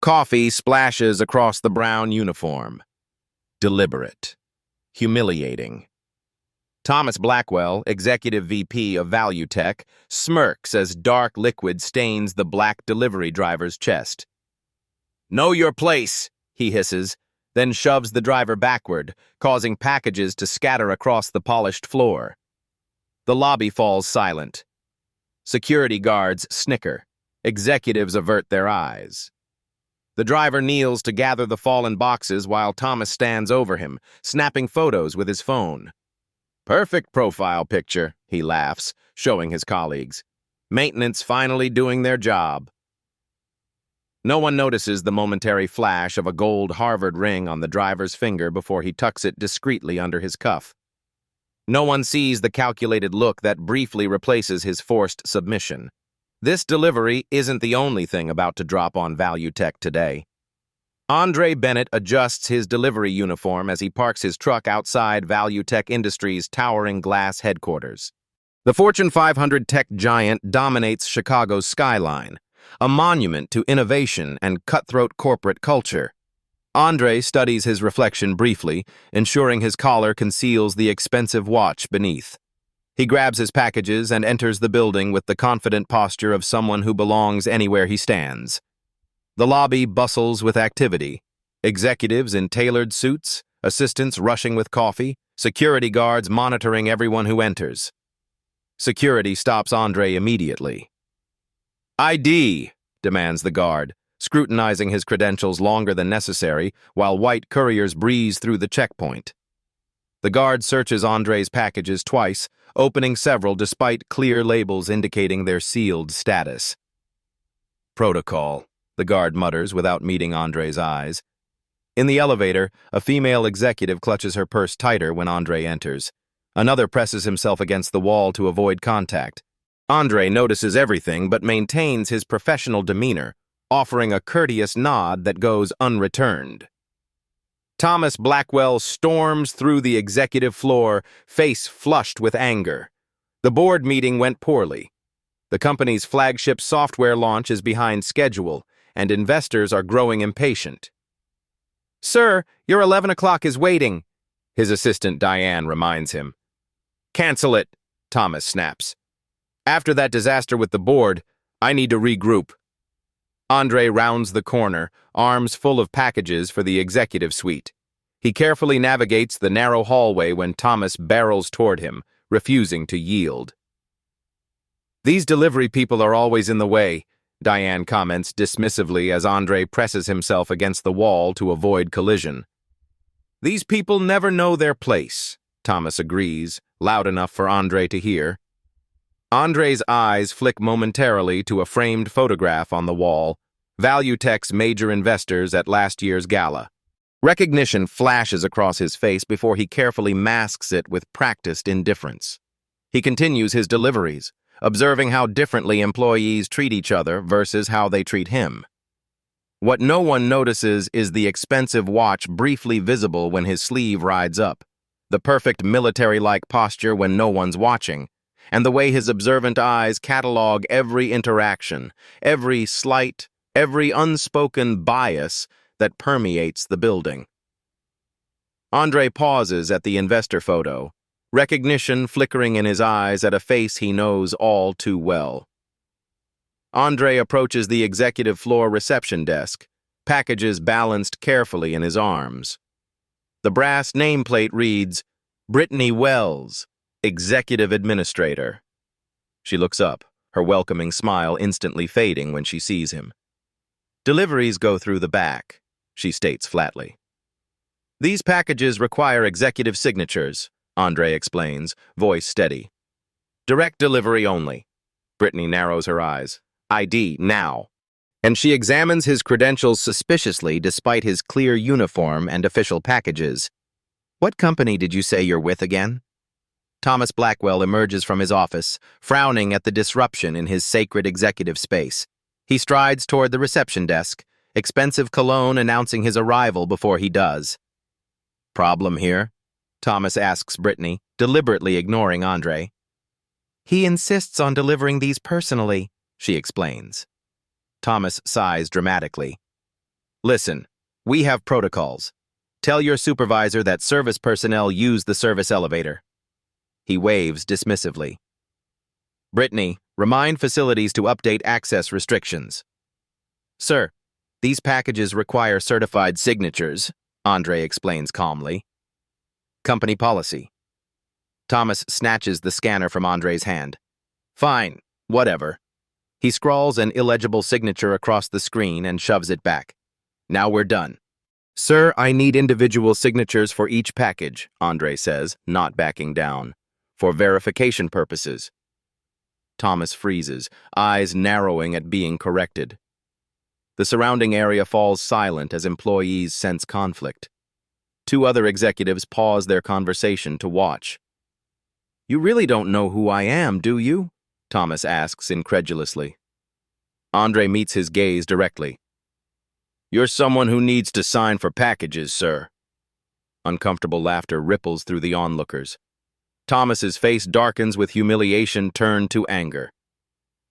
Coffee splashes across the brown uniform. Deliberate. Humiliating. Thomas Blackwell, Executive VP of Value Tech, smirks as dark liquid stains the black delivery driver's chest. "Know your place," he hisses, then shoves the driver backward, causing packages to scatter across the polished floor. The lobby falls silent. Security guards snicker. Executives avert their eyes. The driver kneels to gather the fallen boxes while Thomas stands over him, snapping photos with his phone. "Perfect profile picture," he laughs, showing his colleagues. "Maintenance finally doing their job." No one notices the momentary flash of a gold Harvard ring on the driver's finger before he tucks it discreetly under his cuff. No one sees the calculated look that briefly replaces his forced submission. This delivery isn't the only thing about to drop on Value Tech today. Bennett adjusts his delivery uniform as he parks his truck outside Value Tech Industries' towering glass headquarters. The Fortune 500 tech giant dominates Chicago's skyline, a monument to innovation and cutthroat corporate culture. Andre studies his reflection briefly, ensuring his collar conceals the expensive watch beneath. He grabs his packages and enters the building with the confident posture of someone who belongs anywhere he stands. The lobby bustles with activity. Executives in tailored suits, assistants rushing with coffee, security guards monitoring everyone who enters. Security stops Andre immediately. "ID," demands the guard, scrutinizing his credentials longer than necessary while white couriers breeze through the checkpoint. The guard searches Andre's packages twice, opening several despite clear labels indicating their sealed status. "Protocol," the guard mutters without meeting Andre's eyes. In the elevator, a female executive clutches her purse tighter when Andre enters. Another presses himself against the wall to avoid contact. Andre notices everything but maintains his professional demeanor, offering a courteous nod that goes unreturned. Thomas Blackwell storms through the executive floor, face flushed with anger. The board meeting went poorly. The company's flagship software launch is behind schedule, and investors are growing impatient. "Sir, your 11 o'clock is waiting," his assistant Diane reminds him. "Cancel it," Thomas snaps. "After that disaster with the board, I need to regroup." Andre rounds the corner, arms full of packages for the executive suite. He carefully navigates the narrow hallway when Thomas barrels toward him, refusing to yield. "These delivery people are always in the way," Diane comments dismissively as Andre presses himself against the wall to avoid collision. "These people never know their place," Thomas agrees, loud enough for Andre to hear. Andre's eyes flick momentarily to a framed photograph on the wall, Value Tech's major investors at last year's gala. Recognition flashes across his face before he carefully masks it with practiced indifference. He continues his deliveries, observing how differently employees treat each other versus how they treat him. What no one notices is the expensive watch briefly visible when his sleeve rides up, the perfect military-like posture when no one's watching, and the way his observant eyes catalog every interaction, every slight, every unspoken bias that permeates the building. Andre pauses at the investor photo, recognition flickering in his eyes at a face he knows all too well. Andre approaches the executive floor reception desk, packages balanced carefully in his arms. The brass nameplate reads, "Brittany Wells, Executive Administrator." She looks up, her welcoming smile instantly fading when she sees him. "Deliveries go through the back," she states flatly. "These packages require executive signatures," Andre explains, voice steady. "Direct delivery only." Brittany narrows her eyes. "ID, now." And she examines his credentials suspiciously despite his clear uniform and official packages. "What company did you say you're with again?" Thomas Blackwell emerges from his office, frowning at the disruption in his sacred executive space. He strides toward the reception desk, expensive cologne announcing his arrival before he does. "Problem here?" Thomas asks Brittany, deliberately ignoring Andre. "He insists on delivering these personally," she explains. Thomas sighs dramatically. Listen, we have protocols. Tell your supervisor that service personnel use the service elevator. He waves dismissively. Brittany, remind facilities to update access restrictions. Sir, these packages require certified signatures, Andre explains calmly. Company policy. Thomas snatches the scanner from Andre's hand. Fine, whatever. He scrawls an illegible signature across the screen and shoves it back. Now we're done. Sir, I need individual signatures for each package, Andre says, not backing down. For verification purposes. Thomas freezes, eyes narrowing at being corrected. The surrounding area falls silent as employees sense conflict. Two other executives pause their conversation to watch. You really don't know who I am, do you? Thomas asks incredulously. Andre meets his gaze directly. You're someone who needs to sign for packages, sir. Uncomfortable laughter ripples through the onlookers. Thomas's face darkens with humiliation turned to anger.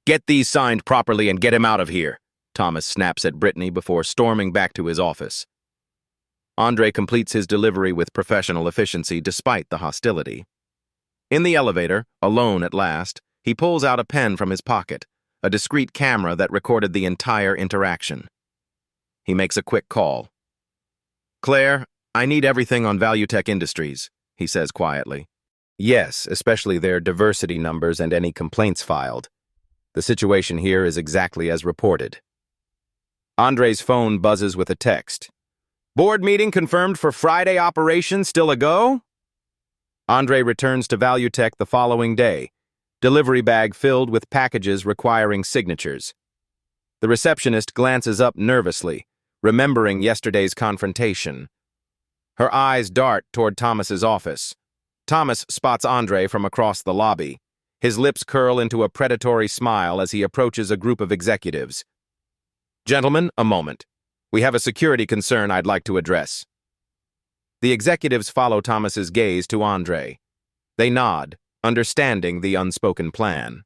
Get these signed properly and get him out of here, Thomas snaps at Brittany before storming back to his office. Andre completes his delivery with professional efficiency despite the hostility. In the elevator, alone at last, he pulls out a pen from his pocket, a discreet camera that recorded the entire interaction. He makes a quick call. Claire, I need everything on Valuetech Industries, he says quietly. Yes, especially their diversity numbers and any complaints filed. The situation here is exactly as reported. Andre's phone buzzes with a text. Board meeting confirmed for Friday operation, still a go? Andre returns to Valuetech the following day, delivery bag filled with packages requiring signatures. The receptionist glances up nervously, remembering yesterday's confrontation. Her eyes dart toward Thomas's office. Thomas spots Andre from across the lobby. His lips curl into a predatory smile as he approaches a group of executives. Gentlemen, a moment. We have a security concern I'd like to address. The executives follow Thomas's gaze to Andre. They nod, understanding the unspoken plan.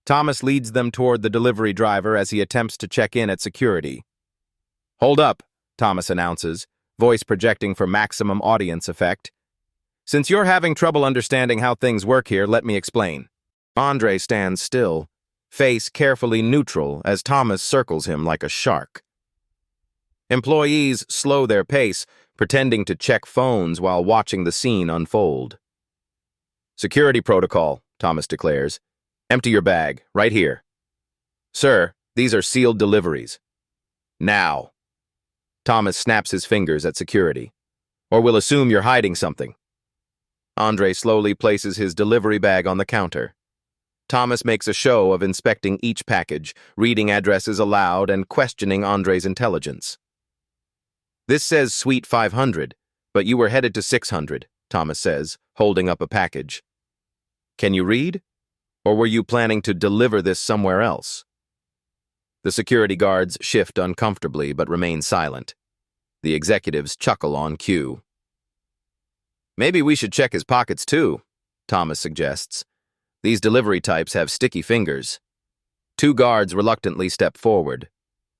Thomas leads them toward the delivery driver as he attempts to check in at security. Hold up, Thomas announces, voice projecting for maximum audience effect. Since you're having trouble understanding how things work here, let me explain. Andre stands still, face carefully neutral as Thomas circles him like a shark. Employees slow their pace, pretending to check phones while watching the scene unfold. Security protocol, Thomas declares. Empty your bag, right here. Sir, these are sealed deliveries. Now. Thomas snaps his fingers at security. Or we'll assume you're hiding something. Andre slowly places his delivery bag on the counter. Thomas makes a show of inspecting each package, reading addresses aloud and questioning Andre's intelligence. This says Suite 500, but you were headed to 600, Thomas says, holding up a package. Can you read? Or were you planning to deliver this somewhere else? The security guards shift uncomfortably but remain silent. The executives chuckle on cue. Maybe we should check his pockets too, Thomas suggests. These delivery types have sticky fingers. Two guards reluctantly step forward.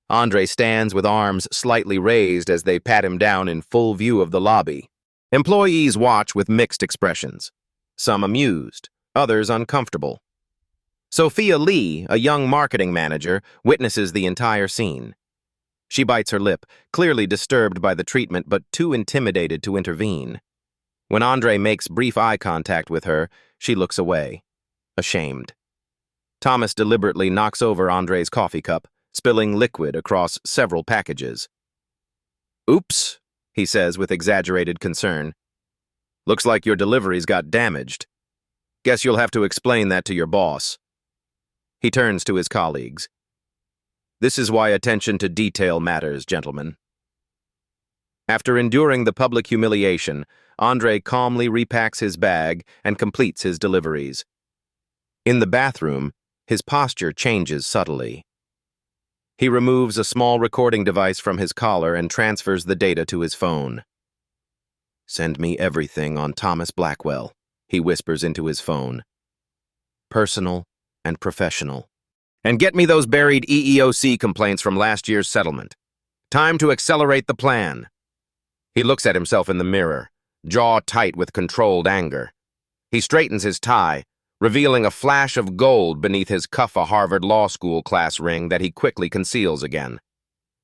Andre stands with arms slightly raised as they pat him down in full view of the lobby. Employees watch with mixed expressions. Some amused, others uncomfortable. Sophia Lee, a young marketing manager, witnesses the entire scene. She bites her lip, clearly disturbed by the treatment but too intimidated to intervene. When Andre makes brief eye contact with her, she looks away, ashamed. Thomas deliberately knocks over Andre's coffee cup, spilling liquid across several packages. Oops, he says with exaggerated concern. Looks like your deliveries got damaged. Guess you'll have to explain that to your boss. He turns to his colleagues. This is why attention to detail matters, gentlemen. After enduring the public humiliation, Andre calmly repacks his bag and completes his deliveries. In the bathroom, his posture changes subtly. He removes a small recording device from his collar and transfers the data to his phone. Send me everything on Thomas Blackwell, he whispers into his phone. Personal and professional. And get me those buried EEOC complaints from last year's settlement. Time to accelerate the plan. He looks at himself in the mirror, jaw tight with controlled anger. He straightens his tie, revealing a flash of gold beneath his cuff a Harvard Law School class ring that he quickly conceals again.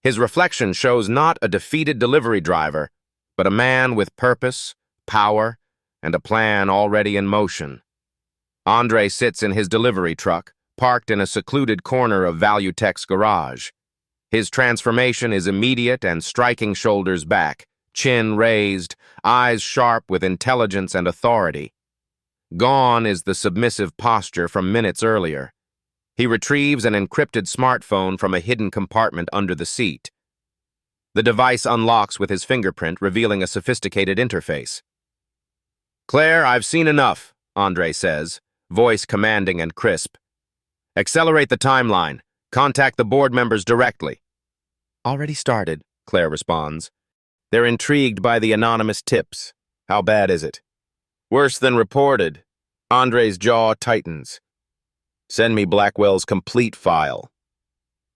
His reflection shows not a defeated delivery driver, but a man with purpose, power, and a plan already in motion. Andre sits in his delivery truck, parked in a secluded corner of ValueTech's garage. His transformation is immediate and striking shoulders back, chin raised, eyes sharp with intelligence and authority. Gone is the submissive posture from minutes earlier. He retrieves an encrypted smartphone from a hidden compartment under the seat. The device unlocks with his fingerprint, revealing a sophisticated interface. "Claire, I've seen enough," Andre says, voice commanding and crisp. "Accelerate the timeline. Contact the board members directly." "Already started," Claire responds. They're intrigued by the anonymous tips. "How bad is it?" "Worse than reported." Andre's jaw tightens. "Send me Blackwell's complete file."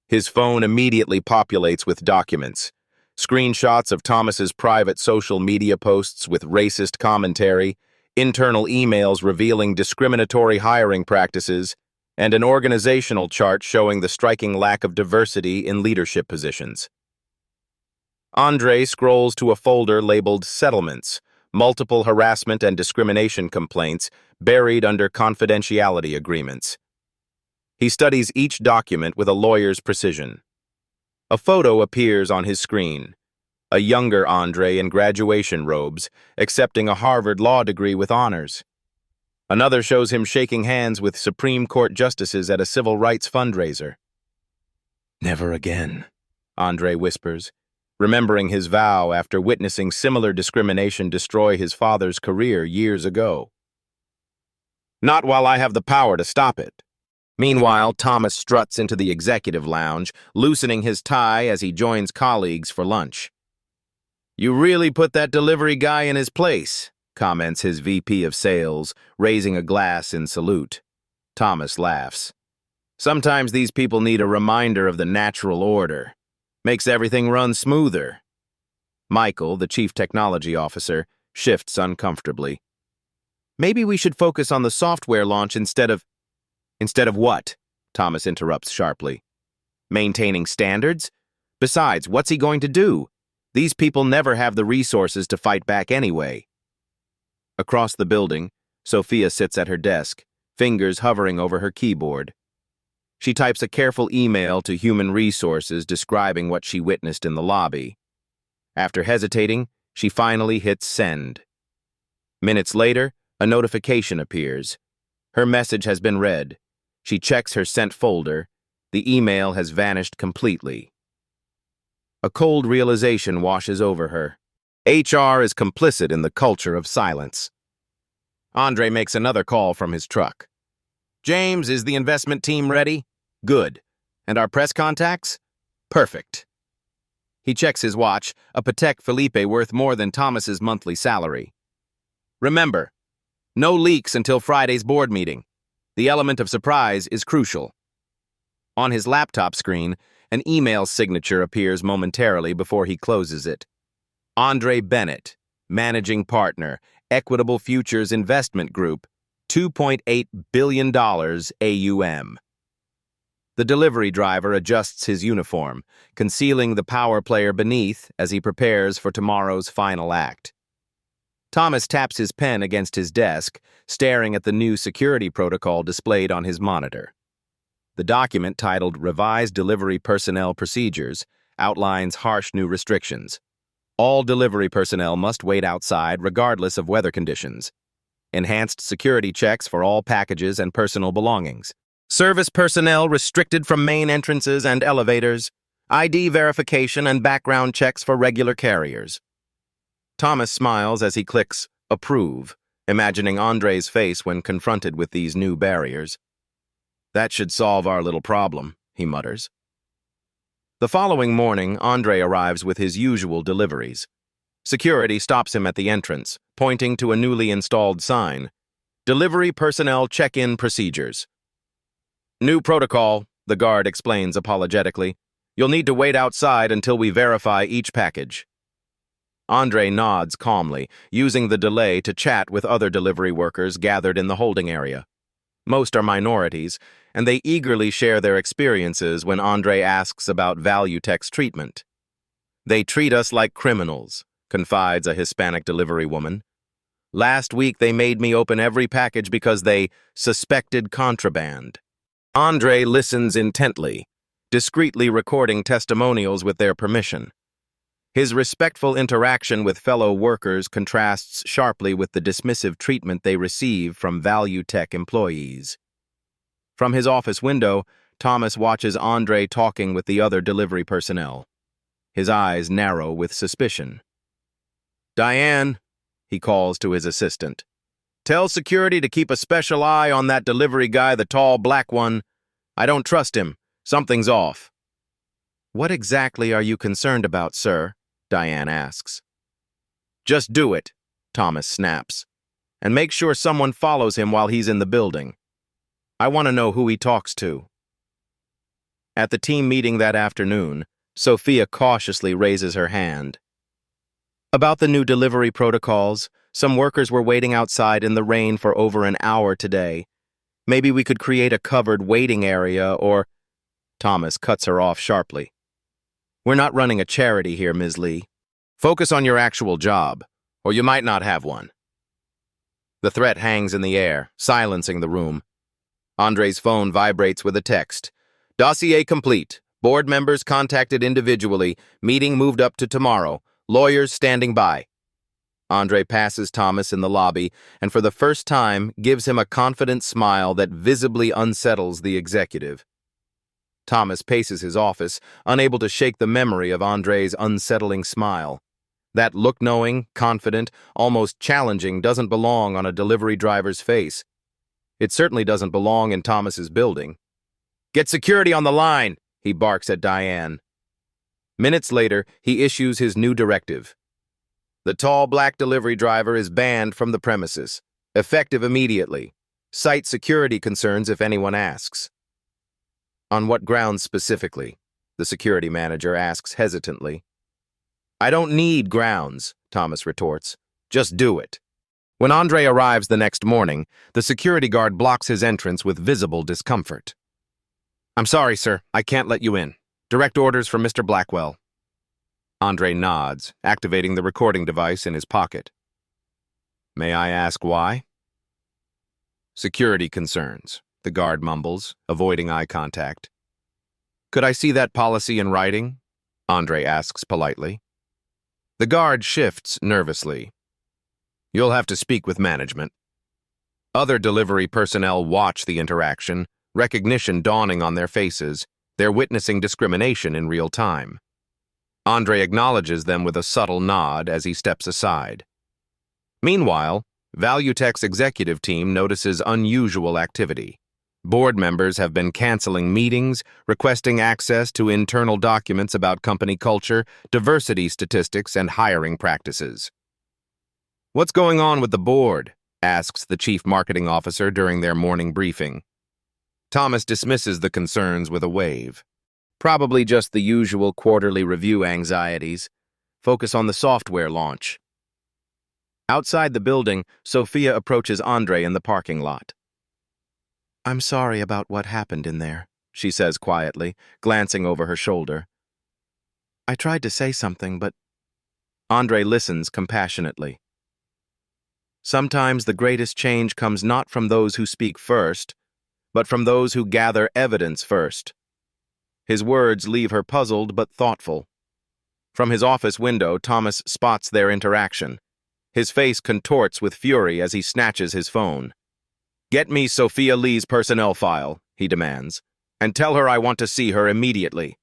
His phone immediately populates with documents. Screenshots of Thomas's private social media posts with racist commentary, internal emails revealing discriminatory hiring practices, and an organizational chart showing the striking lack of diversity in leadership positions. Andre scrolls to a folder labeled Settlements, multiple harassment and discrimination complaints buried under confidentiality agreements. He studies each document with a lawyer's precision. A photo appears on his screen. A younger Andre in graduation robes, accepting a Harvard law degree with honors. Another shows him shaking hands with Supreme Court justices at a civil rights fundraiser. "Never again," Andre whispers, remembering his vow after witnessing similar discrimination destroy his father's career years ago. "Not while I have the power to stop it." Meanwhile, Thomas struts into the executive lounge, loosening his tie as he joins colleagues for lunch. "You really put that delivery guy in his place," comments his VP of sales, raising a glass in salute. Thomas laughs. "Sometimes these people need a reminder of the natural order. Makes everything run smoother." Michael, the chief technology officer, shifts uncomfortably. "Maybe we should focus on the software launch instead of..." "Instead of what?" Thomas interrupts sharply. "Maintaining standards? Besides, what's he going to do? These people never have the resources to fight back anyway." Across the building, Sophia sits at her desk, fingers hovering over her keyboard. She types a careful email to Human Resources describing what she witnessed in the lobby. After hesitating, she finally hits send. Minutes later, a notification appears. Her message has been read. She checks her sent folder. The email has vanished completely. A cold realization washes over her. HR is complicit in the culture of silence. Andre makes another call from his truck. "James, is the investment team ready?" "Good. And our press contacts?" "Perfect." He checks his watch, a Patek Philippe worth more than Thomas's monthly salary. "Remember, no leaks until Friday's board meeting. The element of surprise is crucial." On his laptop screen, an email signature appears momentarily before he closes it. Andre Bennett, Managing Partner, Equitable Futures Investment Group, $2.8 billion AUM. The delivery driver adjusts his uniform, concealing the power player beneath as he prepares for tomorrow's final act. Thomas taps his pen against his desk, staring at the new security protocol displayed on his monitor. The document, titled Revised Delivery Personnel Procedures, outlines harsh new restrictions. All delivery personnel must wait outside regardless of weather conditions. Enhanced security checks for all packages and personal belongings. Service personnel restricted from main entrances and elevators. ID verification and background checks for regular carriers. Thomas smiles as he clicks Approve, imagining Andre's face when confronted with these new barriers. "That should solve our little problem," he mutters. The following morning, Andre arrives with his usual deliveries. Security stops him at the entrance, pointing to a newly installed sign. Delivery Personnel Check-in Procedures. "New protocol," the guard explains apologetically. You'll need to wait outside until we verify each package. Andre nods calmly, using the delay to chat with other delivery workers gathered in the holding area. Most are minorities, and they eagerly share their experiences when Andre asks about Valuetech's treatment. They treat us like criminals, confides a Hispanic delivery woman. Last week they made me open every package because they suspected contraband. Andre listens intently, discreetly recording testimonials with their permission. His respectful interaction with fellow workers contrasts sharply with the dismissive treatment they receive from Valuetech employees. From his office window, Thomas watches Andre talking with the other delivery personnel. His eyes narrow with suspicion. "Diane," he calls to his assistant, "tell security to keep a special eye on that delivery guy, the tall black one. I don't trust him. Something's off." "What exactly are you concerned about, sir?" Diane asks. "Just do it," Thomas snaps, "and make sure someone follows him while he's in the building. I want to know who he talks to." At the team meeting that afternoon, Sophia cautiously raises her hand. "About the new delivery protocols, some workers were waiting outside in the rain for over an hour today. Maybe we could create a covered waiting area or—" Thomas cuts her off sharply. "We're not running a charity here, Ms. Lee. Focus on your actual job, or you might not have one." The threat hangs in the air, silencing the room. Andre's phone vibrates with a text. "Dossier complete. Board members contacted individually. Meeting moved up to tomorrow. Lawyers standing by." Andre passes Thomas in the lobby and for the first time gives him a confident smile that visibly unsettles the executive. Thomas paces his office, unable to shake the memory of Andre's unsettling smile. That look knowing, confident, almost challenging doesn't belong on a delivery driver's face. It certainly doesn't belong in Thomas's building. "Get security on the line," he barks at Diane. Minutes later, he issues his new directive. "The tall black delivery driver is banned from the premises. Effective immediately. Cite security concerns if anyone asks." "On what grounds specifically?" the security manager asks hesitantly. "I don't need grounds," Thomas retorts. "Just do it." When Andre arrives the next morning, the security guard blocks his entrance with visible discomfort. "I'm sorry, sir. I can't let you in. Direct orders from Mr. Blackwell." Andre nods, activating the recording device in his pocket. "May I ask why?" "Security concerns," the guard mumbles, avoiding eye contact. "Could I see that policy in writing?" Andre asks politely. The guard shifts nervously. "You'll have to speak with management." Other delivery personnel watch the interaction, recognition dawning on their faces. They're witnessing discrimination in real time. Andre acknowledges them with a subtle nod as he steps aside. Meanwhile, Valuetech's executive team notices unusual activity. Board members have been canceling meetings, requesting access to internal documents about company culture, diversity statistics, and hiring practices. "What's going on with the board?" asks the chief marketing officer during their morning briefing. Thomas dismisses the concerns with a wave. "Probably just the usual quarterly review anxieties. Focus on the software launch." Outside the building, Sophia approaches Andre in the parking lot. "I'm sorry about what happened in there," she says quietly, glancing over her shoulder. "I tried to say something, but—" Andre listens compassionately. "Sometimes the greatest change comes not from those who speak first, but from those who gather evidence first." His words leave her puzzled but thoughtful. From his office window, Thomas spots their interaction. His face contorts with fury as he snatches his phone. "Get me Sophia Lee's personnel file," he demands, "and tell her I want to see her immediately."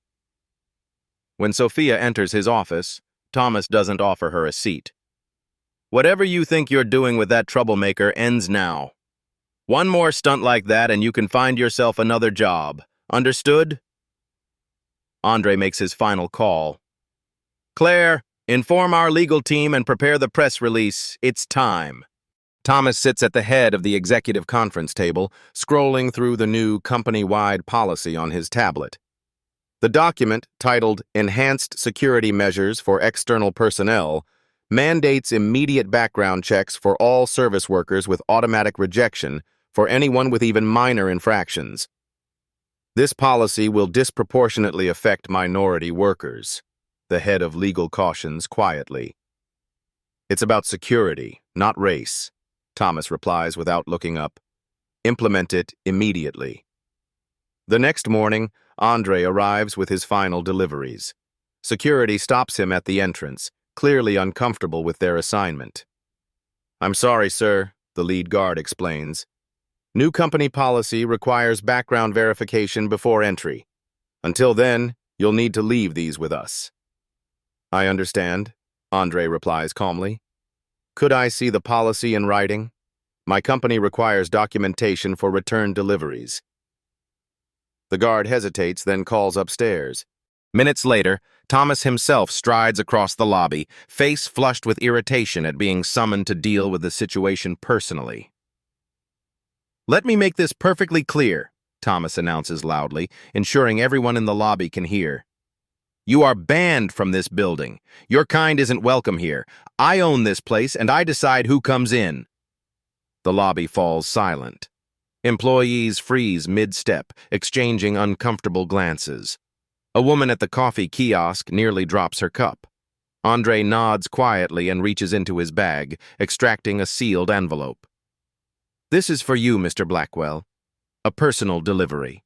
When Sophia enters his office, Thomas doesn't offer her a seat. "Whatever you think you're doing with that troublemaker ends now. One more stunt like that and you can find yourself another job. Understood?" Andre makes his final call. "Claire, inform our legal team and prepare the press release. It's time." Thomas sits at the head of the executive conference table, scrolling through the new company-wide policy on his tablet. The document, titled Enhanced Security Measures for External Personnel, mandates immediate background checks for all service workers with automatic rejection for anyone with even minor infractions. This policy will disproportionately affect minority workers, the head of legal cautions quietly. It's about security, not race, Thomas replies without looking up. Implement it immediately. The next morning, Andre arrives with his final deliveries. Security stops him at the entrance, clearly uncomfortable with their assignment. "I'm sorry, sir," the lead guard explains. "New company policy requires background verification before entry. Until then, you'll need to leave these with us." "I understand," Andre replies calmly. "Could I see the policy in writing? My company requires documentation for return deliveries." The guard hesitates, then calls upstairs. Minutes later, Thomas himself strides across the lobby, face flushed with irritation at being summoned to deal with the situation personally. "Let me make this perfectly clear," Thomas announces loudly, ensuring everyone in the lobby can hear. "You are banned from this building. Your kind isn't welcome here. I own this place, and I decide who comes in." The lobby falls silent. Employees freeze mid-step, exchanging uncomfortable glances. A woman at the coffee kiosk nearly drops her cup. Andre nods quietly and reaches into his bag, extracting a sealed envelope. "This is for you, Mr. Blackwell. A personal delivery."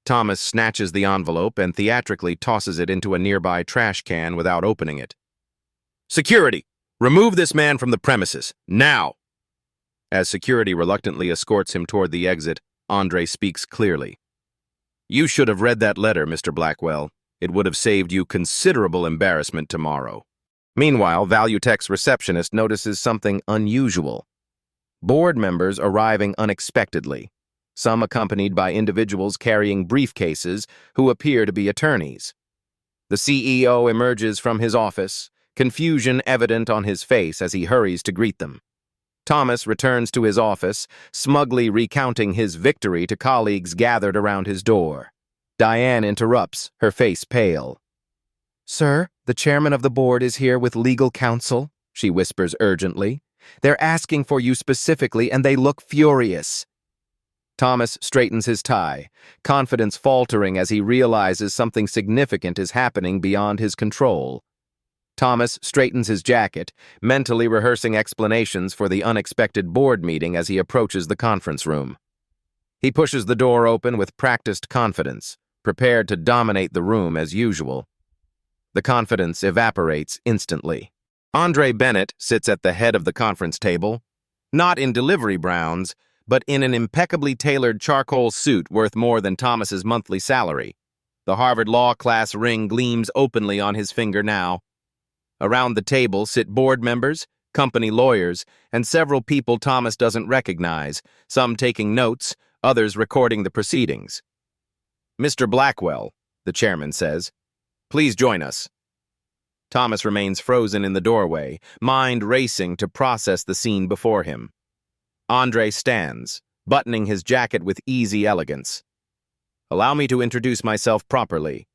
Thomas snatches the envelope and theatrically tosses it into a nearby trash can without opening it. "Security! Remove this man from the premises, now!" As security reluctantly escorts him toward the exit, Andre speaks clearly. "You should have read that letter, Mr. Blackwell. It would have saved you considerable embarrassment tomorrow." Meanwhile, ValueTech's receptionist notices something unusual. Board members arriving unexpectedly, some accompanied by individuals carrying briefcases who appear to be attorneys. The CEO emerges from his office, confusion evident on his face as he hurries to greet them. Thomas returns to his office, smugly recounting his victory to colleagues gathered around his door. Diane interrupts, her face pale. "Sir, the chairman of the board is here with legal counsel," she whispers urgently. "They're asking for you specifically, and they look furious." Thomas straightens his tie, confidence faltering as he realizes something significant is happening beyond his control. Thomas straightens his jacket, mentally rehearsing explanations for the unexpected board meeting as he approaches the conference room. He pushes the door open with practiced confidence, prepared to dominate the room as usual. The confidence evaporates instantly. Andre Bennett sits at the head of the conference table, not in delivery browns, but in an impeccably tailored charcoal suit worth more than Thomas's monthly salary. The Harvard Law class ring gleams openly on his finger now. Around the table sit board members, company lawyers, and several people Thomas doesn't recognize, some taking notes, others recording the proceedings. "Mr. Blackwell," the chairman says, "please join us." Thomas remains frozen in the doorway, mind racing to process the scene before him. Andre stands, buttoning his jacket with easy elegance. "Allow me to introduce myself properly.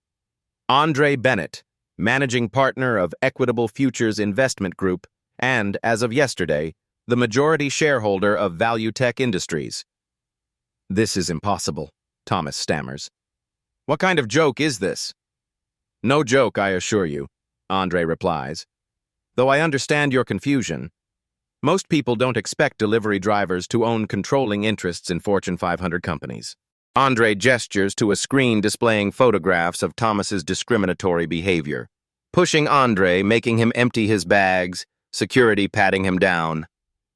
Andre Bennett, managing partner of Equitable Futures Investment Group, and, as of yesterday, the majority shareholder of ValueTech Industries." "This is impossible," Thomas stammers. "What kind of joke is this?" "No joke, I assure you," Andre replies. "Though I understand your confusion. Most people don't expect delivery drivers to own controlling interests in Fortune 500 companies." Andre gestures to a screen displaying photographs of Thomas's discriminatory behavior, pushing Andre, making him empty his bags, security patting him down,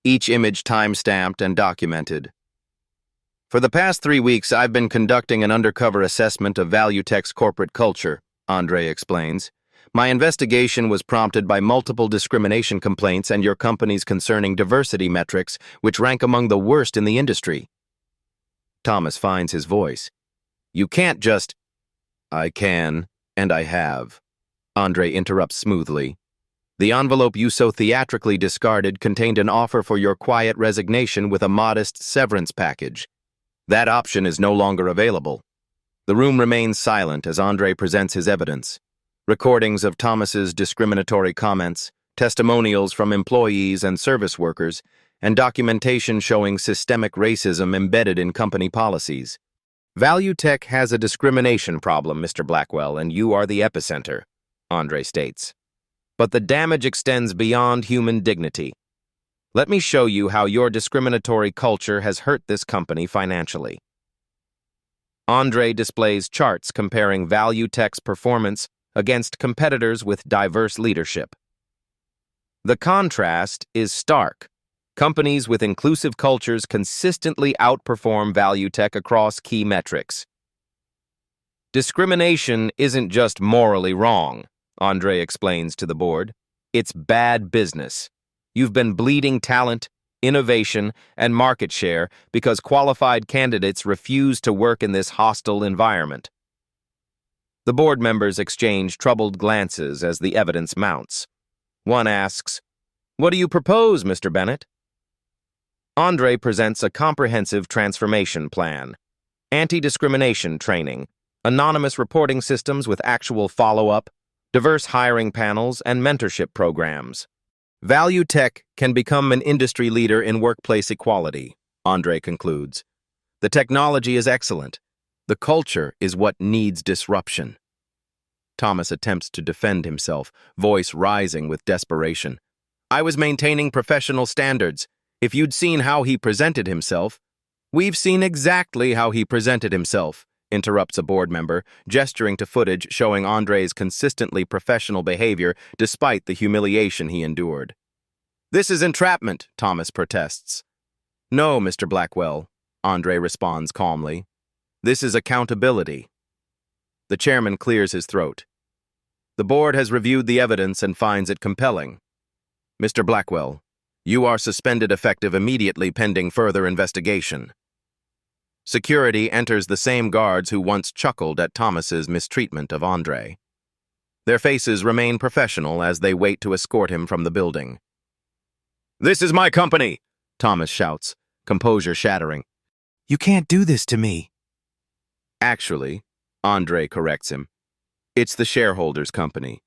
each image time-stamped and documented. "For the past 3 weeks, I've been conducting an undercover assessment of ValueTech's corporate culture," Andre explains. "My investigation was prompted by multiple discrimination complaints and your company's concerning diversity metrics, which rank among the worst in the industry." Thomas finds his voice. "You can't just—" "I can, and I have," Andre interrupts smoothly. "The envelope you so theatrically discarded contained an offer for your quiet resignation with a modest severance package. That option is no longer available. The room remains silent as Andre presents his evidence. Recordings of Thomas's discriminatory comments, testimonials from employees and service workers, and documentation showing systemic racism embedded in company policies. ValueTech has a discrimination problem, Mr. Blackwell, and you are the epicenter, Andre states. But the damage extends beyond human dignity. Let me show you how your discriminatory culture has hurt this company financially. Andre displays charts comparing ValueTech's performance against competitors with diverse leadership. The contrast is stark. Companies with inclusive cultures consistently outperform ValueTech across key metrics. Discrimination isn't just morally wrong, Andre explains to the board. It's bad business. You've been bleeding talent, innovation, and market share because qualified candidates refuse to work in this hostile environment. The board members exchange troubled glances as the evidence mounts. One asks, "What do you propose, Mr. Bennett?" Andre presents a comprehensive transformation plan, anti-discrimination training, anonymous reporting systems with actual follow-up, diverse hiring panels, and mentorship programs. ValueTech can become an industry leader in workplace equality, Andre concludes. The technology is excellent. The culture is what needs disruption. Thomas attempts to defend himself, voice rising with desperation. I was maintaining professional standards. If you'd seen how he presented himself— We've seen exactly how he presented himself, interrupts a board member, gesturing to footage showing Andre's consistently professional behavior despite the humiliation he endured. This is entrapment, Thomas protests. No, Mr. Blackwell, Andre responds calmly. This is accountability. The chairman clears his throat. The board has reviewed the evidence and finds it compelling. Mr. Blackwell, you are suspended effective immediately pending further investigation. Security enters the same guards who once chuckled at Thomas's mistreatment of Andre. Their faces remain professional as they wait to escort him from the building. This is my company, Thomas shouts, composure shattering. You can't do this to me. Actually, Andre corrects him, it's the shareholders' company.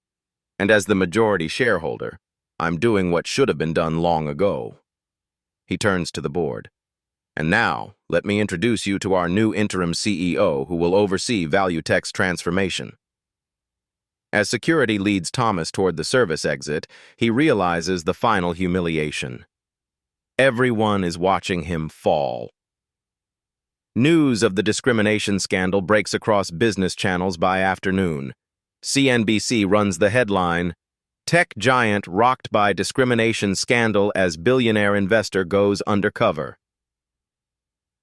And as the majority shareholder, I'm doing what should have been done long ago. He turns to the board. And now, let me introduce you to our new interim CEO who will oversee ValueTech's transformation. As security leads Thomas toward the service exit, he realizes the final humiliation. Everyone is watching him fall. News of the discrimination scandal breaks across business channels by afternoon. CNBC runs the headline, Tech giant rocked by discrimination scandal as billionaire investor goes undercover.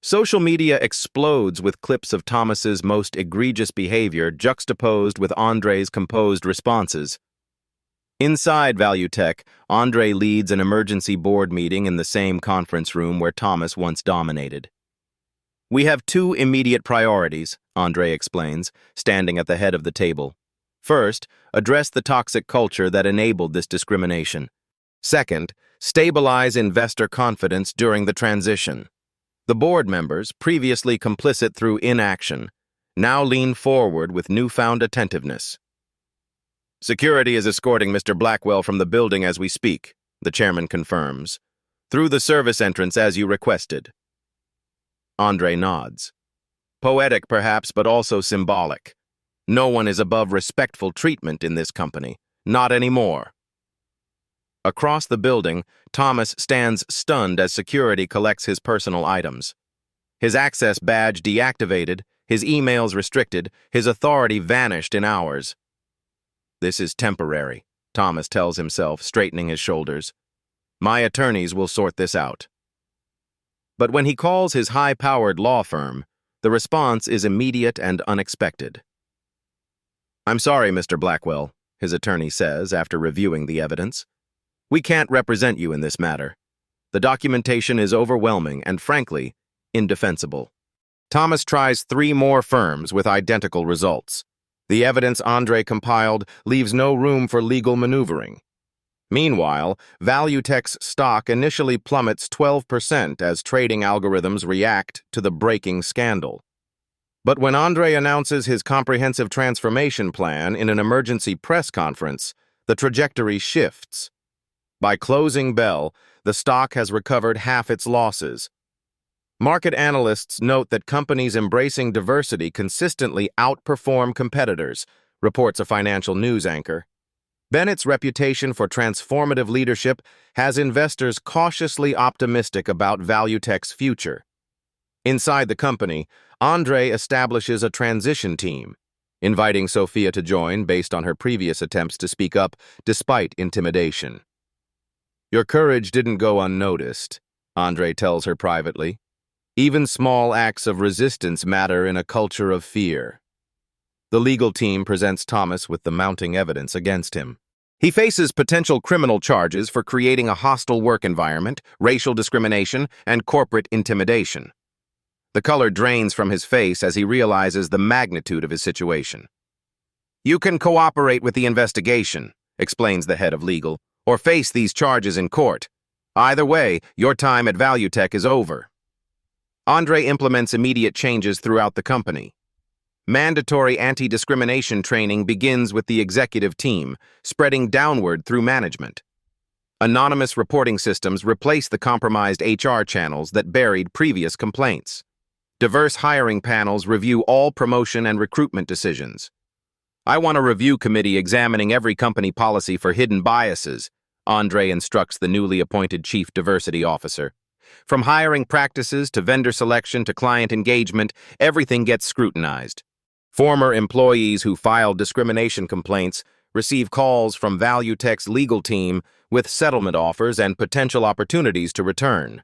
Social media explodes with clips of Thomas's most egregious behavior juxtaposed with Andre's composed responses. Inside ValueTech, Andre leads an emergency board meeting in the same conference room where Thomas once dominated. We have two immediate priorities, Andre explains, standing at the head of the table. First, address the toxic culture that enabled this discrimination. Second, stabilize investor confidence during the transition. The board members, previously complicit through inaction, now lean forward with newfound attentiveness. Security is escorting Mr. Blackwell from the building as we speak, the chairman confirms, through the service entrance as you requested. Andre nods. Poetic perhaps, but also symbolic. No one is above respectful treatment in this company. Not anymore. Across the building, Thomas stands stunned as security collects his personal items. His access badge deactivated, his emails restricted, his authority vanished in hours. This is temporary, Thomas tells himself, straightening his shoulders. My attorneys will sort this out. But when he calls his high-powered law firm, the response is immediate and unexpected. I'm sorry, Mr. Blackwell, his attorney says after reviewing the evidence. We can't represent you in this matter. The documentation is overwhelming and, frankly, indefensible. Thomas tries 3 more firms with identical results. The evidence Andre compiled leaves no room for legal maneuvering. Meanwhile, ValueTech's stock initially plummets 12% as trading algorithms react to the breaking scandal. But when Andre announces his comprehensive transformation plan in an emergency press conference, the trajectory shifts. By closing bell, the stock has recovered half its losses. Market analysts note that companies embracing diversity consistently outperform competitors, reports a financial news anchor. Bennett's reputation for transformative leadership has investors cautiously optimistic about ValueTech's future. Inside the company, Andre establishes a transition team, inviting Sophia to join based on her previous attempts to speak up despite intimidation. "Your courage didn't go unnoticed," Andre tells her privately. "Even small acts of resistance matter in a culture of fear." The legal team presents Thomas with the mounting evidence against him. He faces potential criminal charges for creating a hostile work environment, racial discrimination, and corporate intimidation. The color drains from his face as he realizes the magnitude of his situation. "You can cooperate with the investigation," explains the head of legal, "or face these charges in court. Either way, your time at ValueTech is over." Andre implements immediate changes throughout the company. Mandatory anti-discrimination training begins with the executive team, spreading downward through management. Anonymous reporting systems replace the compromised HR channels that buried previous complaints. Diverse hiring panels review all promotion and recruitment decisions. "I want a review committee examining every company policy for hidden biases," Andre instructs the newly appointed Chief Diversity Officer. "From hiring practices to vendor selection to client engagement, everything gets scrutinized." Former employees who filed discrimination complaints receive calls from ValueTech's legal team with settlement offers and potential opportunities to return.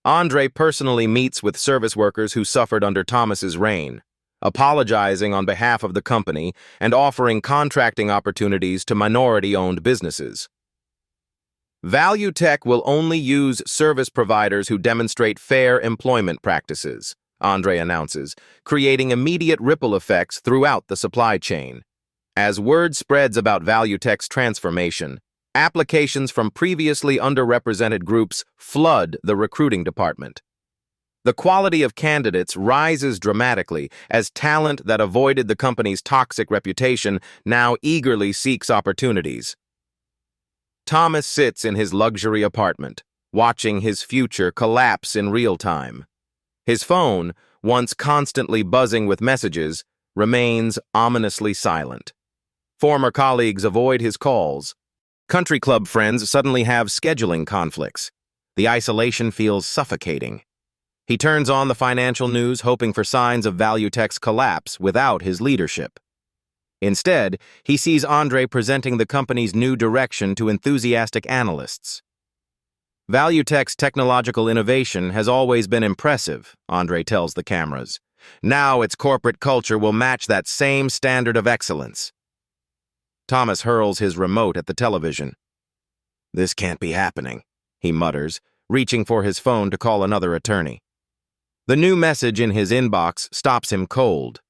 Andre personally meets with service workers who suffered under Thomas's reign, apologizing on behalf of the company and offering contracting opportunities to minority-owned businesses. ValueTech will only use service providers who demonstrate fair employment practices, Andre announces, creating immediate ripple effects throughout the supply chain. As word spreads about ValueTech's transformation, applications from previously underrepresented groups flood the recruiting department. The quality of candidates rises dramatically as talent that avoided the company's toxic reputation now eagerly seeks opportunities. Thomas sits in his luxury apartment, watching his future collapse in real time. His phone, once constantly buzzing with messages, remains ominously silent. Former colleagues avoid his calls. Country club friends suddenly have scheduling conflicts. The isolation feels suffocating. He turns on the financial news hoping for signs of ValueTech's collapse without his leadership. Instead, he sees Andre presenting the company's new direction to enthusiastic analysts. ValueTech's technological innovation has always been impressive, Andre tells the cameras. Now its corporate culture will match that same standard of excellence. Thomas hurls his remote at the television. "This can't be happening," he mutters, reaching for his phone to call another attorney. The new message in his inbox stops him cold.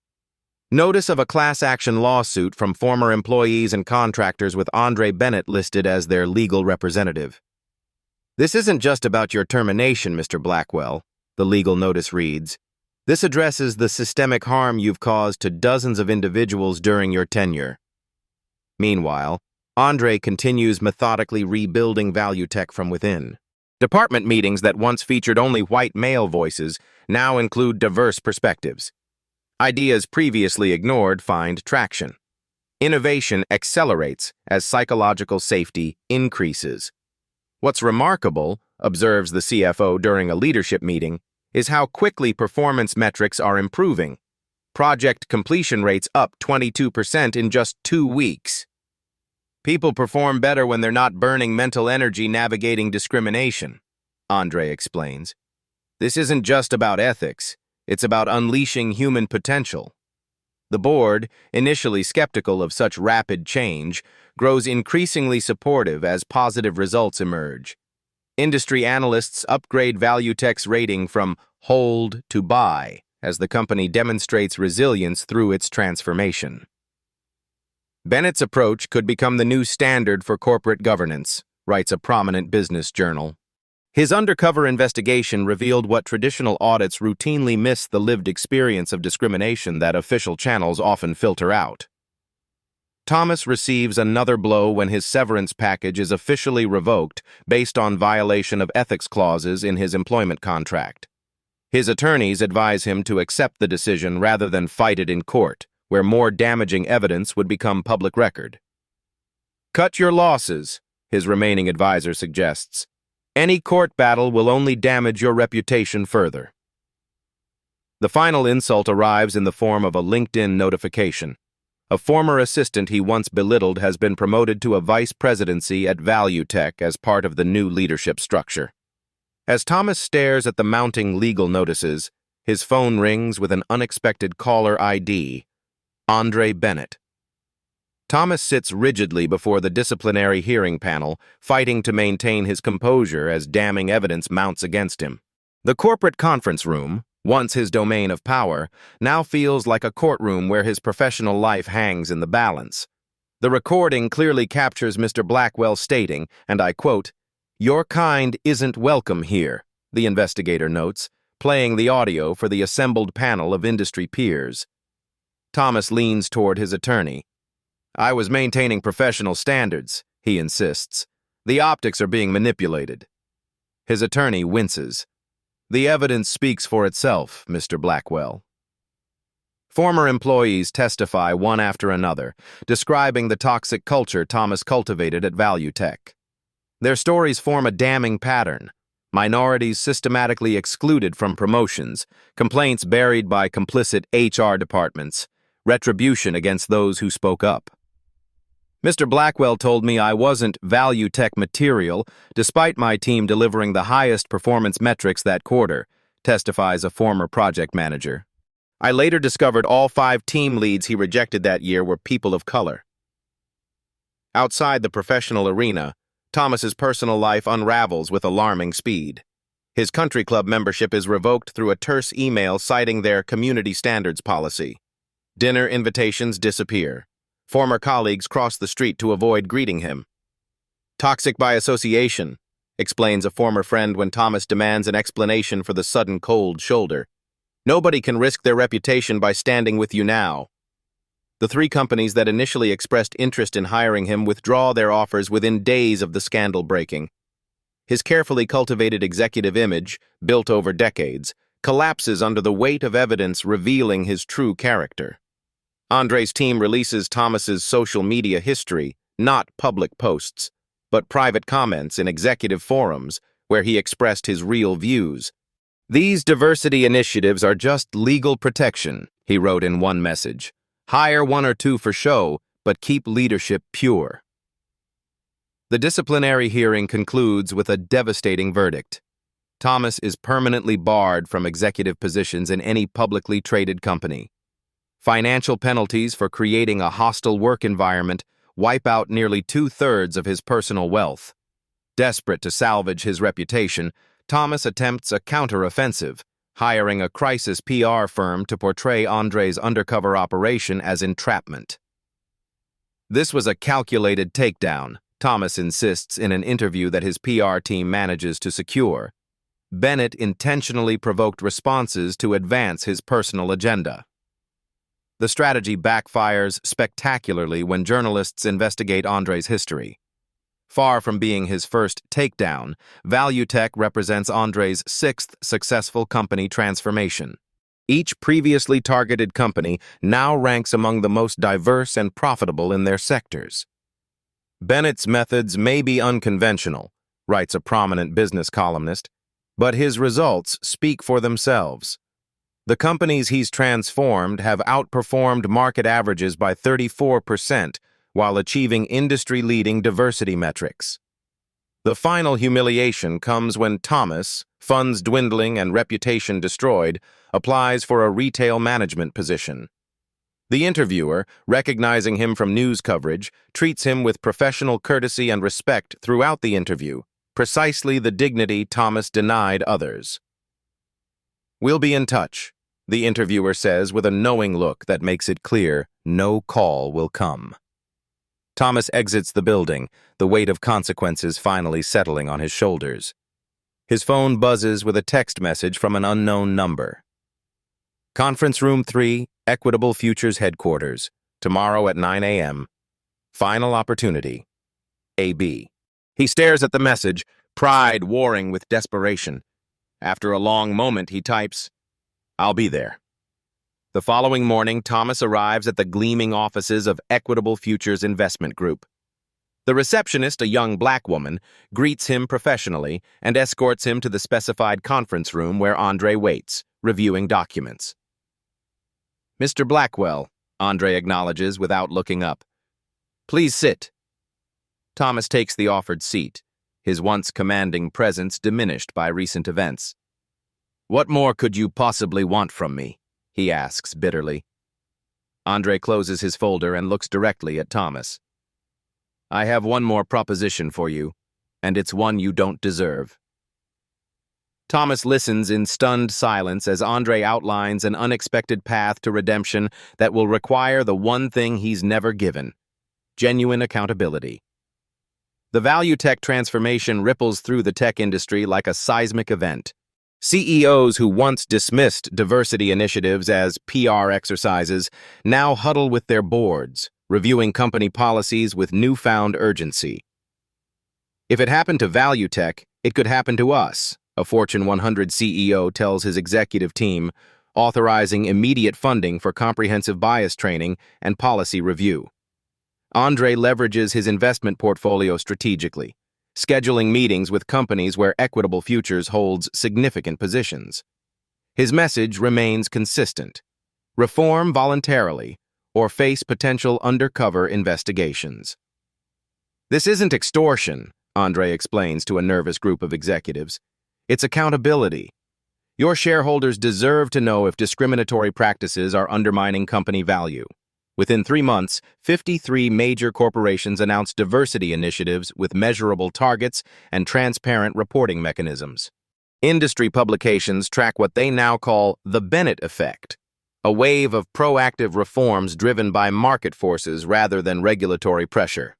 Notice of a class action lawsuit from former employees and contractors with Andre Bennett listed as their legal representative. "This isn't just about your termination, Mr. Blackwell," the legal notice reads. "This addresses the systemic harm you've caused to dozens of individuals during your tenure." Meanwhile, Andre continues methodically rebuilding ValueTech from within. Department meetings that once featured only white male voices now include diverse perspectives. Ideas previously ignored find traction. Innovation accelerates as psychological safety increases. What's remarkable, observes the CFO during a leadership meeting, is how quickly performance metrics are improving. Project completion rates up 22% in just 2 weeks. "People perform better when they're not burning mental energy navigating discrimination," Andre explains. "This isn't just about ethics, it's about unleashing human potential." The board, initially skeptical of such rapid change, grows increasingly supportive as positive results emerge. Industry analysts upgrade ValueTech's rating from hold to buy as the company demonstrates resilience through its transformation. Bennett's approach could become the new standard for corporate governance, writes a prominent business journal. His undercover investigation revealed what traditional audits routinely miss: the lived experience of discrimination that official channels often filter out. Thomas receives another blow when his severance package is officially revoked based on violation of ethics clauses in his employment contract. His attorneys advise him to accept the decision rather than fight it in court, where more damaging evidence would become public record. Cut your losses, his remaining advisor suggests. Any court battle will only damage your reputation further. The final insult arrives in the form of a LinkedIn notification. A former assistant he once belittled has been promoted to a vice presidency at ValueTech as part of the new leadership structure. As Thomas stares at the mounting legal notices, his phone rings with an unexpected caller ID: Andre Bennett. Thomas sits rigidly before the disciplinary hearing panel, fighting to maintain his composure as damning evidence mounts against him. The corporate conference room, once his domain of power, now feels like a courtroom where his professional life hangs in the balance. The recording clearly captures Mr. Blackwell stating, and I quote, "Your kind isn't welcome here," the investigator notes, playing the audio for the assembled panel of industry peers. Thomas leans toward his attorney. "I was maintaining professional standards," he insists. "The optics are being manipulated." His attorney winces. "The evidence speaks for itself, Mr. Blackwell." Former employees testify one after another, describing the toxic culture Thomas cultivated at ValueTech. Their stories form a damning pattern: minorities systematically excluded from promotions, complaints buried by complicit HR departments, retribution against those who spoke up. "Mr. Blackwell told me I wasn't ValueTech material, despite my team delivering the highest performance metrics that quarter," testifies a former project manager. "I later discovered all 5 team leads he rejected that year were people of color." Outside the professional arena, Thomas's personal life unravels with alarming speed. His country club membership is revoked through a terse email citing their community standards policy. Dinner invitations disappear. Former colleagues cross the street to avoid greeting him. "Toxic by association," explains a former friend when Thomas demands an explanation for the sudden cold shoulder. "Nobody can risk their reputation by standing with you now." The 3 companies that initially expressed interest in hiring him withdraw their offers within days of the scandal breaking. His carefully cultivated executive image, built over decades, collapses under the weight of evidence revealing his true character. Andre's team releases Thomas's social media history, not public posts, but private comments in executive forums where he expressed his real views. "These diversity initiatives are just legal protection," he wrote in one message. "Hire 1 or 2 for show, but keep leadership pure." The disciplinary hearing concludes with a devastating verdict. Thomas is permanently barred from executive positions in any publicly traded company. Financial penalties for creating a hostile work environment wipe out nearly 2/3 of his personal wealth. Desperate to salvage his reputation, Thomas attempts a counter-offensive, hiring a crisis PR firm to portray Andre's undercover operation as entrapment. "This was a calculated takedown," Thomas insists in an interview that his PR team manages to secure. Bennett intentionally provoked responses to advance his personal agenda. The strategy backfires spectacularly when journalists investigate Andre's history. Far from being his first takedown, ValueTech represents Andre's 6th successful company transformation. Each previously targeted company now ranks among the most diverse and profitable in their sectors. "Bennett's methods may be unconventional," writes a prominent business columnist, "but his results speak for themselves. The companies he's transformed have outperformed market averages by 34% while achieving industry-leading diversity metrics." The final humiliation comes when Thomas, funds dwindling and reputation destroyed, applies for a retail management position. The interviewer, recognizing him from news coverage, treats him with professional courtesy and respect throughout the interview, precisely the dignity Thomas denied others. "We'll be in touch," the interviewer says with a knowing look that makes it clear no call will come. Thomas exits the building, the weight of consequences finally settling on his shoulders. His phone buzzes with a text message from an unknown number. Conference Room 3, Equitable Futures Headquarters, tomorrow at 9 a.m. Final opportunity. AB. He stares at the message, pride warring with desperation. After a long moment, he types, "I'll be there." The following morning, Thomas arrives at the gleaming offices of Equitable Futures Investment Group. The receptionist, a young black woman, greets him professionally and escorts him to the specified conference room where Andre waits, reviewing documents. "Mr. Blackwell," Andre acknowledges without looking up. "Please sit." Thomas takes the offered seat, his once commanding presence diminished by recent events. "What more could you possibly want from me?" he asks bitterly. Andre closes his folder and looks directly at Thomas. "I have one more proposition for you, and it's one you don't deserve." Thomas listens in stunned silence as Andre outlines an unexpected path to redemption that will require the one thing he's never given: genuine accountability. The value tech transformation ripples through the tech industry like a seismic event. CEOs who once dismissed diversity initiatives as PR exercises now huddle with their boards, reviewing company policies with newfound urgency. "If it happened to value tech, it could happen to us," a Fortune 100 CEO tells his executive team, authorizing immediate funding for comprehensive bias training and policy review. Andre leverages his investment portfolio strategically, scheduling meetings with companies where Equitable Futures holds significant positions. His message remains consistent: reform voluntarily or face potential undercover investigations. "This isn't extortion," Andre explains to a nervous group of executives. "It's accountability. Your shareholders deserve to know if discriminatory practices are undermining company value." Within 3 months, 53 major corporations announced diversity initiatives with measurable targets and transparent reporting mechanisms. Industry publications track what they now call the Bennett effect, a wave of proactive reforms driven by market forces rather than regulatory pressure.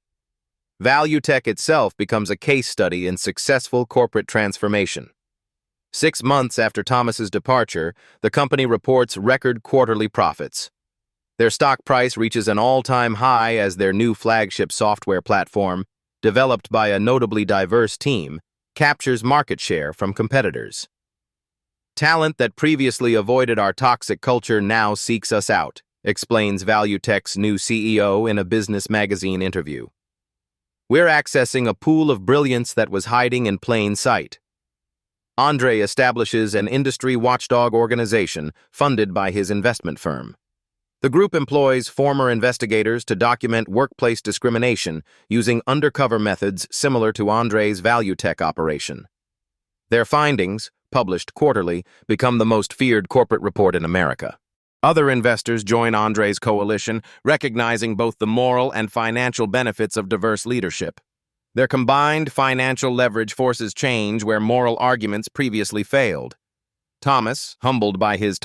Value tech itself becomes a case study in successful corporate transformation. 6 months after Thomas's departure, the company reports record quarterly profits. Their stock price reaches an all-time high as their new flagship software platform, developed by a notably diverse team, captures market share from competitors. "Talent that previously avoided our toxic culture now seeks us out," explains ValueTech's new CEO in a business magazine interview. "We're accessing a pool of brilliance that was hiding in plain sight." Andre establishes an industry watchdog organization funded by his investment firm. The group employs former investigators to document workplace discrimination using undercover methods similar to Andre's value tech operation. Their findings, published quarterly, become the most feared corporate report in America. Other investors join Andre's coalition, recognizing both the moral and financial benefits of diverse leadership. Their combined financial leverage forces change where moral arguments previously failed. Thomas, humbled by his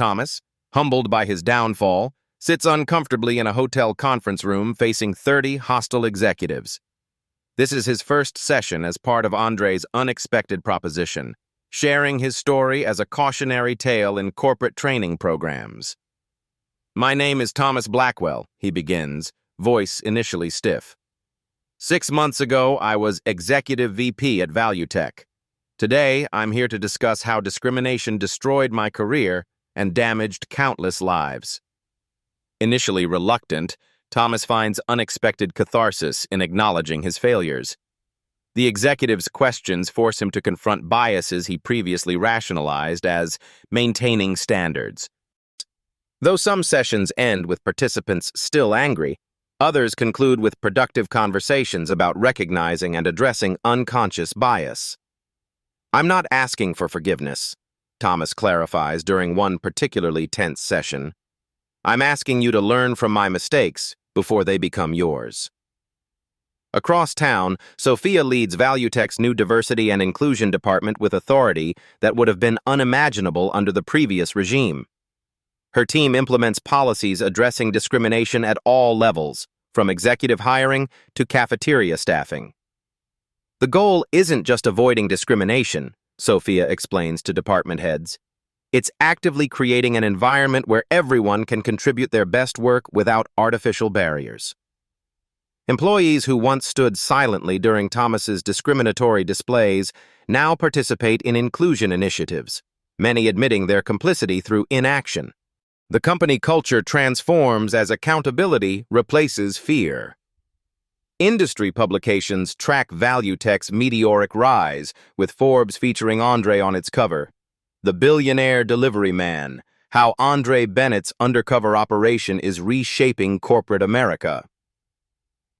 downfall, sits uncomfortably in a hotel conference room facing 30 hostile executives. This is his first session as part of Andre's unexpected proposition, sharing his story as a cautionary tale in corporate training programs. "My name is Thomas Blackwell," he begins, voice initially stiff. 6 months ago, I was Executive VP at ValueTech. Today, I'm here to discuss how discrimination destroyed my career and damaged countless lives." Initially reluctant, Thomas finds unexpected catharsis in acknowledging his failures. The executive's questions force him to confront biases he previously rationalized as maintaining standards. Though some sessions end with participants still angry, others conclude with productive conversations about recognizing and addressing unconscious bias. "I'm not asking for forgiveness," Thomas clarifies during one particularly tense session. "I'm asking you to learn from my mistakes before they become yours." Across town, Sophia leads ValueTech's new diversity and inclusion department with authority that would have been unimaginable under the previous regime. Her team implements policies addressing discrimination at all levels, from executive hiring to cafeteria staffing. The goal isn't just avoiding discrimination, Sophia explains to department heads. It's actively creating an environment where everyone can contribute their best work without artificial barriers. Employees who once stood silently during Thomas's discriminatory displays now participate in inclusion initiatives, many admitting their complicity through inaction. The company culture transforms as accountability replaces fear. Industry publications track ValueTech's meteoric rise, with Forbes featuring Andre on its cover. The Billionaire Delivery Man, how Andre Bennett's undercover operation is reshaping corporate America.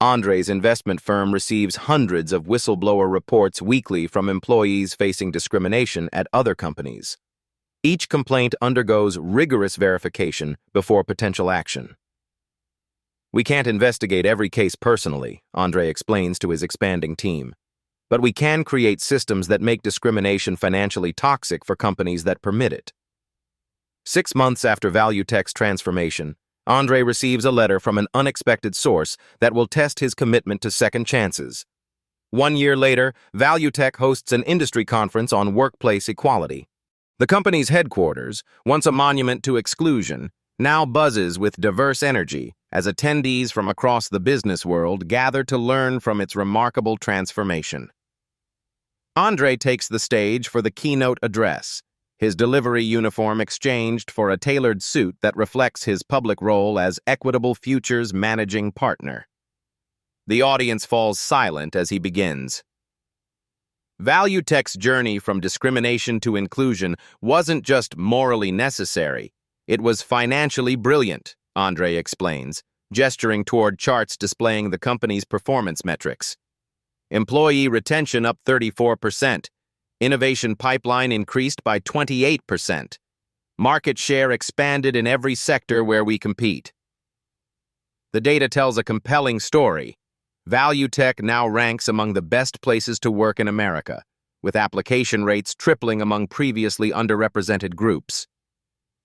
Andre's investment firm receives hundreds of whistleblower reports weekly from employees facing discrimination at other companies. Each complaint undergoes rigorous verification before potential action. We can't investigate every case personally, Andre explains to his expanding team. But we can create systems that make discrimination financially toxic for companies that permit it. 6 months after ValueTech's transformation, Andre receives a letter from an unexpected source that will test his commitment to second chances. 1 year later, ValueTech hosts an industry conference on workplace equality. The company's headquarters, once a monument to exclusion, now buzzes with diverse energy as attendees from across the business world gather to learn from its remarkable transformation. Andre takes the stage for the keynote address, his delivery uniform exchanged for a tailored suit that reflects his public role as Equitable Futures managing partner. The audience falls silent as he begins. ValueTech's journey from discrimination to inclusion wasn't just morally necessary, it was financially brilliant, Andre explains, gesturing toward charts displaying the company's performance metrics. Employee retention up 34%, innovation pipeline increased by 28%, market share expanded in every sector where we compete. The data tells a compelling story. ValueTech now ranks among the best places to work in America, with application rates tripling among previously underrepresented groups.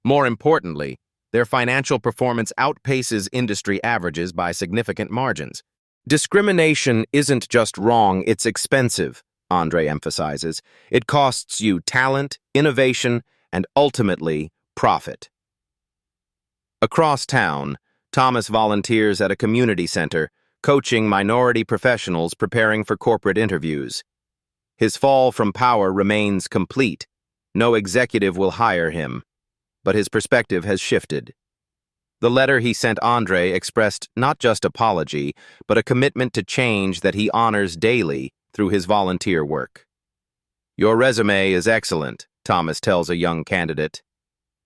More importantly, their financial performance outpaces industry averages by significant margins. Discrimination isn't just wrong, it's expensive, Andre emphasizes. It costs you talent, innovation, and ultimately, profit. Across town, Thomas volunteers at a community center, coaching minority professionals preparing for corporate interviews. His fall from power remains complete. No executive will hire him. But his perspective has shifted. The letter he sent Andre expressed not just apology, but a commitment to change that he honors daily through his volunteer work. Your resume is excellent, Thomas tells a young candidate.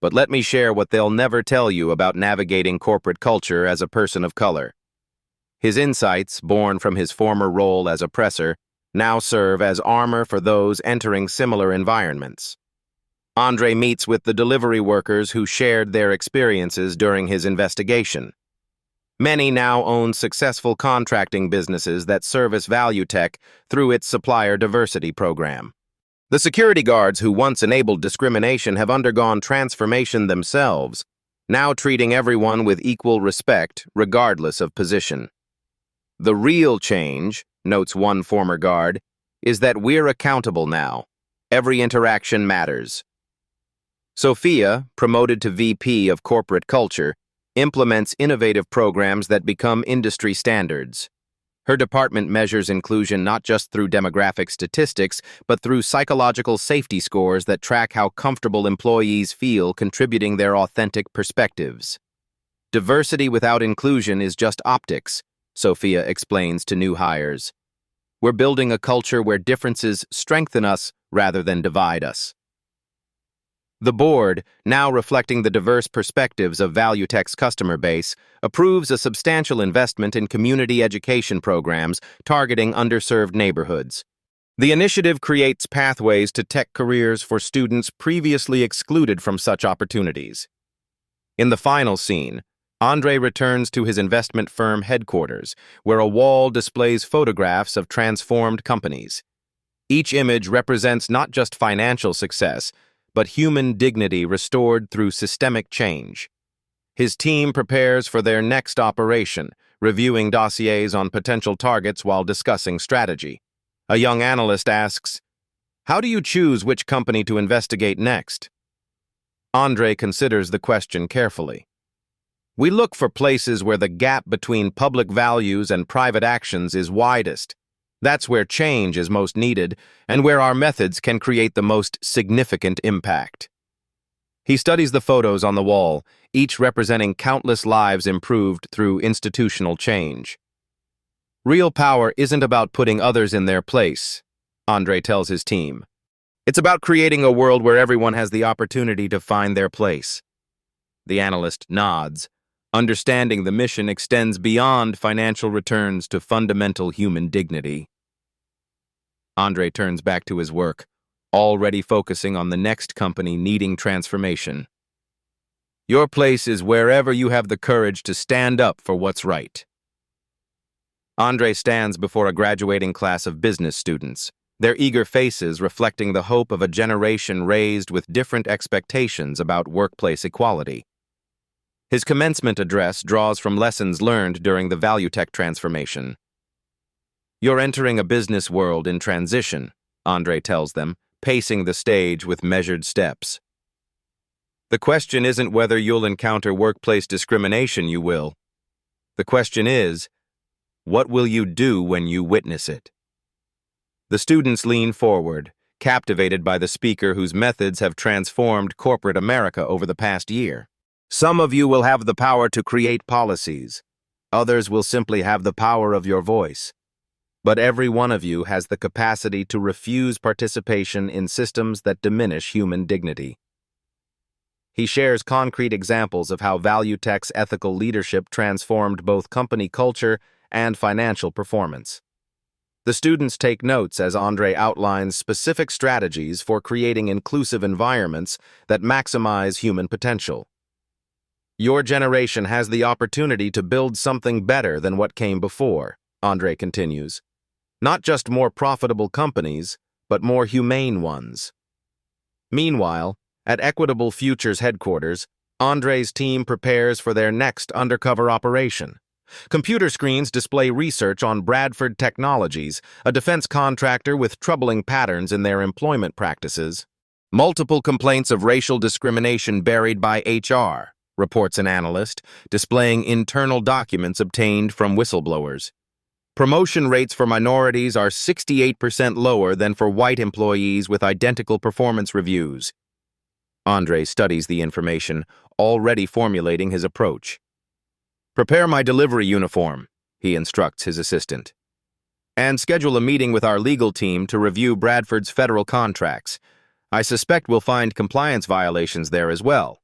But let me share what they'll never tell you about navigating corporate culture as a person of color. His insights, born from his former role as oppressor, now serve as armor for those entering similar environments. Andre meets with the delivery workers who shared their experiences during his investigation. Many now own successful contracting businesses that service ValueTech through its supplier diversity program. The security guards who once enabled discrimination have undergone transformation themselves, now treating everyone with equal respect, regardless of position. The real change, notes one former guard, is that we're accountable now. Every interaction matters. Sophia, promoted to VP of Corporate Culture, implements innovative programs that become industry standards. Her department measures inclusion not just through demographic statistics, but through psychological safety scores that track how comfortable employees feel contributing their authentic perspectives. Diversity without inclusion is just optics, Sophia explains to new hires. We're building a culture where differences strengthen us rather than divide us. The board, now reflecting the diverse perspectives of ValueTech's customer base, approves a substantial investment in community education programs targeting underserved neighborhoods. The initiative creates pathways to tech careers for students previously excluded from such opportunities. In the final scene, Andre returns to his investment firm headquarters, where a wall displays photographs of transformed companies. Each image represents not just financial success, but human dignity restored through systemic change. His team prepares for their next operation, reviewing dossiers on potential targets while discussing strategy. A young analyst asks, How do you choose which company to investigate next? Andre considers the question carefully. We look for places where the gap between public values and private actions is widest. That's where change is most needed and where our methods can create the most significant impact. He studies the photos on the wall, each representing countless lives improved through institutional change. Real power isn't about putting others in their place, Andre tells his team. It's about creating a world where everyone has the opportunity to find their place. The analyst nods, understanding the mission extends beyond financial returns to fundamental human dignity. Andre turns back to his work, already focusing on the next company needing transformation. Your place is wherever you have the courage to stand up for what's right. Andre stands before a graduating class of business students, their eager faces reflecting the hope of a generation raised with different expectations about workplace equality. His commencement address draws from lessons learned during the value tech transformation. You're entering a business world in transition, Andre tells them, pacing the stage with measured steps. The question isn't whether you'll encounter workplace discrimination, you will. The question is, what will you do when you witness it? The students lean forward, captivated by the speaker whose methods have transformed corporate America over the past year. Some of you will have the power to create policies. Others will simply have the power of your voice. But every one of you has the capacity to refuse participation in systems that diminish human dignity. He shares concrete examples of how value tech's ethical leadership transformed both company culture and financial performance. The students take notes as Andre outlines specific strategies for creating inclusive environments that maximize human potential. Your generation has the opportunity to build something better than what came before, Andre continues. Not just more profitable companies, but more humane ones. Meanwhile, at Equitable Futures headquarters, Andre's team prepares for their next undercover operation. Computer screens display research on Bradford Technologies, a defense contractor with troubling patterns in their employment practices. Multiple complaints of racial discrimination buried by HR, reports an analyst, displaying internal documents obtained from whistleblowers. Promotion rates for minorities are 68% lower than for white employees with identical performance reviews. Andre studies the information, already formulating his approach. Prepare my delivery uniform, he instructs his assistant. And schedule a meeting with our legal team to review Bradford's federal contracts. I suspect we'll find compliance violations there as well.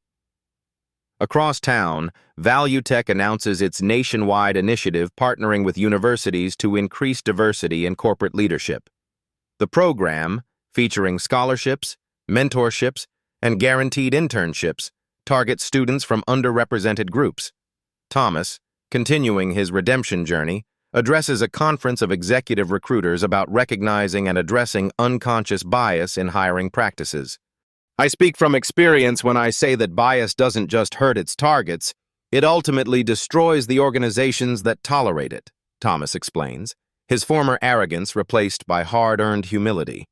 Across town, Value Tech announces its nationwide initiative partnering with universities to increase diversity in corporate leadership. The program, featuring scholarships, mentorships, and guaranteed internships, targets students from underrepresented groups. Thomas, continuing his redemption journey, addresses a conference of executive recruiters about recognizing and addressing unconscious bias in hiring practices. I speak from experience when I say that bias doesn't just hurt its targets, it ultimately destroys the organizations that tolerate it, Thomas explains, his former arrogance replaced by hard-earned humility.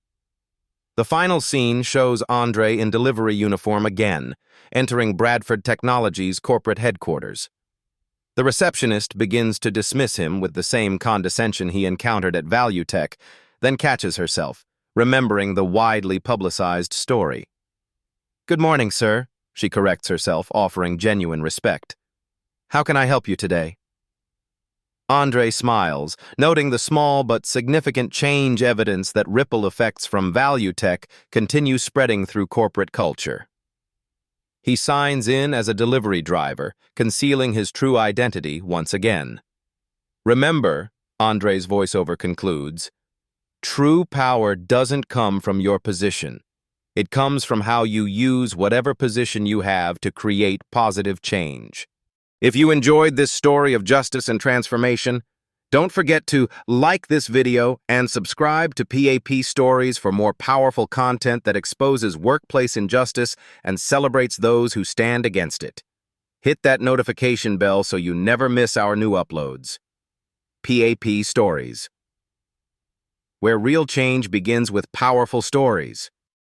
The final scene shows Andre in delivery uniform again, entering Bradford Technologies' corporate headquarters. The receptionist begins to dismiss him with the same condescension he encountered at Value Tech, then catches herself, remembering the widely publicized story. Good morning, sir, she corrects herself, offering genuine respect. How can I help you today? Andre smiles, noting the small but significant change evidence that ripple effects from Value Tech continue spreading through corporate culture. He signs in as a delivery driver, concealing his true identity once again. Remember, Andre's voiceover concludes, true power doesn't come from your position. It comes from how you use whatever position you have to create positive change. If you enjoyed this story of justice and transformation, don't forget to like this video and subscribe to PAP Stories for more powerful content that exposes workplace injustice and celebrates those who stand against it. Hit that notification bell so you never miss our new uploads. PAP Stories. where real change begins with powerful stories.